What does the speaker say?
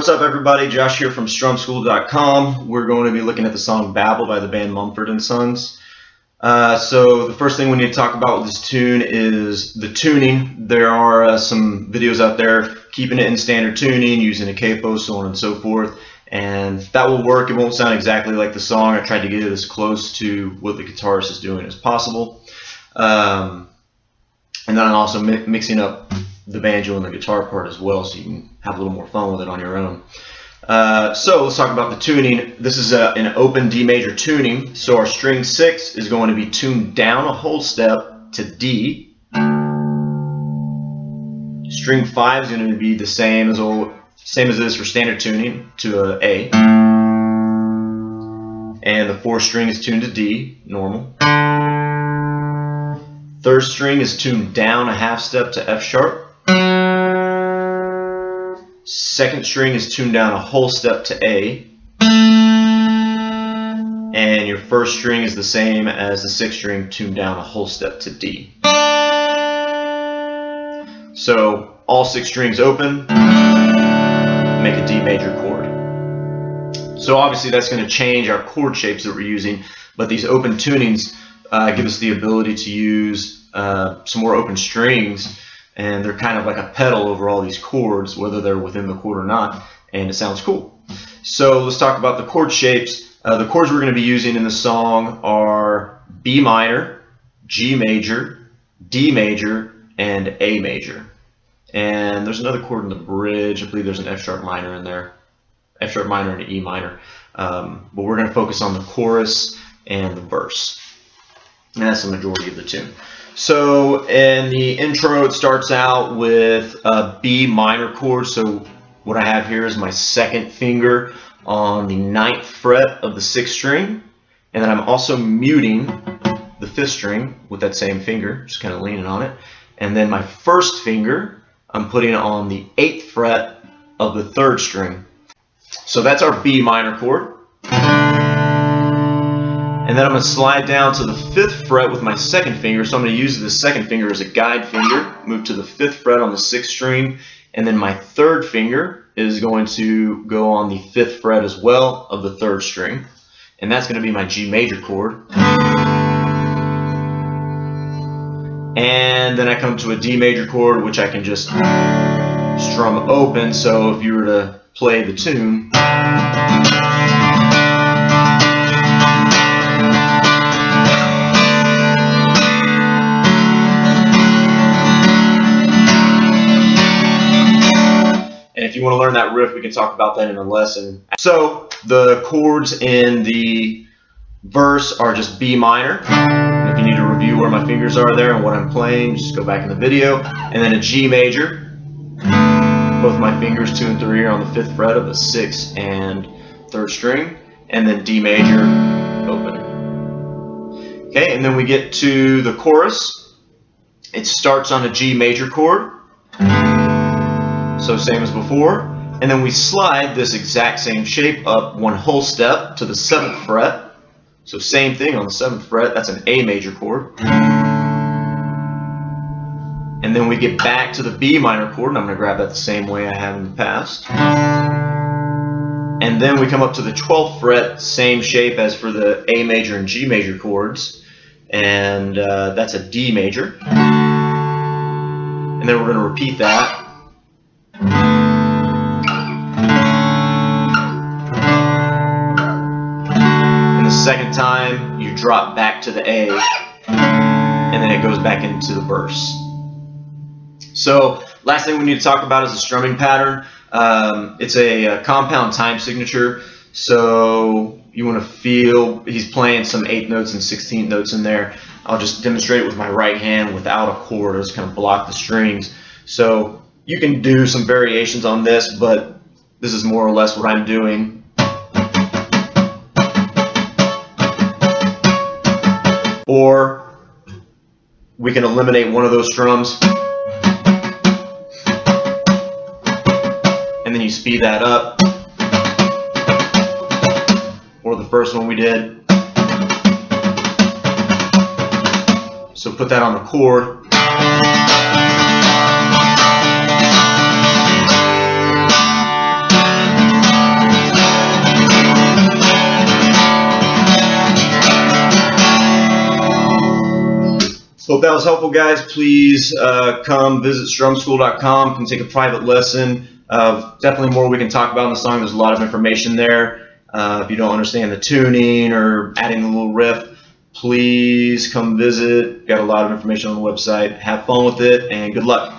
What's up, everybody? Josh here from strumschool.com. We're going to be looking at the song Babel by the band Mumford and Sons. So the first thing we need to talk about with this tune is the tuning. There are some videos out there keeping it in standard tuning, using a capo, so on and so forth. And that will work. It won't sound exactly like the song. I tried to get it as close to what the guitarist is doing as possible. And then I'm also mixing up the banjo and the guitar part as well, so you can have a little more fun with it on your own. So let's talk about the tuning. This is an open D major tuning, so our string 6 is going to be tuned down a whole step to D. String 5 is going to be the same as it is for standard tuning, to A. And the 4th string is tuned to D, normal. 3rd string is tuned down a half step to F sharp. 2nd string is tuned down a whole step to A. And your 1st string is the same as the 6th string, tuned down a whole step to D. So all 6 strings open, make a D major chord. So obviously that's going to change our chord shapes that we're using, but these open tunings give us the ability to use some more open strings, and they're kind of like a pedal over all these chords, whether they're within the chord or not, and it sounds cool. So let's talk about the chord shapes. The chords we're going to be using in the song are B minor, G major, D major, and A major. And there's another chord in the bridge. I believe there's an F sharp minor in there. F sharp minor and an E minor. But we're going to focus on the chorus and the verse. And that's the majority of the tune. So in the intro, it starts out with a B minor chord. So what I have here is my 2nd finger on the 9th fret of the 6th string. And then I'm also muting the 5th string with that same finger, just kind of leaning on it. And then my 1st finger, I'm putting on the 8th fret of the 3rd string. So that's our B minor chord. And then I'm going to slide down to the 5th fret with my 2nd finger. So I'm going to use the 2nd finger as a guide finger, move to the 5th fret on the 6th string, and then my 3rd finger is going to go on the 5th fret as well of the 3rd string. And that's going to be my G major chord. And then I come to a D major chord, which I can just strum open. So if you were to play the tune, and if you want to learn that riff, we can talk about that in a lesson. So the chords in the verse are just B minor. And if you need to review where my fingers are there and what I'm playing, just go back in the video. And then a G major. Both my fingers, 2 and 3, are on the 5th fret of the 6th and 3rd string. And then D major, open. Okay, and then we get to the chorus. It starts on a G major chord. So same as before, and then we slide this exact same shape up 1 whole step to the 7th fret. So same thing on the 7th fret, that's an A major chord. And then we get back to the B minor chord, and I'm going to grab that the same way I have in the past. And then we come up to the 12th fret, same shape as for the A major and G major chords, and that's a D major. And then we're going to repeat that. And the 2nd time you drop back to the A, and then it goes back into the verse. So last thing we need to talk about is the strumming pattern. It's a compound time signature, so you want to feel he's playing some 8th notes and 16th notes in there. I'll just demonstrate it with my right hand without a chord. I'll just kind of block the strings. So you can do some variations on this, but this is more or less what I'm doing. Or we can eliminate one of those strums, and then you speed that up. Or the first one we did. So put that on the chord. Hope that was helpful, guys. Please come visit strumschool.com. You can take a private lesson. Definitely more we can talk about in the song. There's a lot of information there. If you don't understand the tuning or adding a little riff, please come visit. Got a lot of information on the website. Have fun with it, and good luck.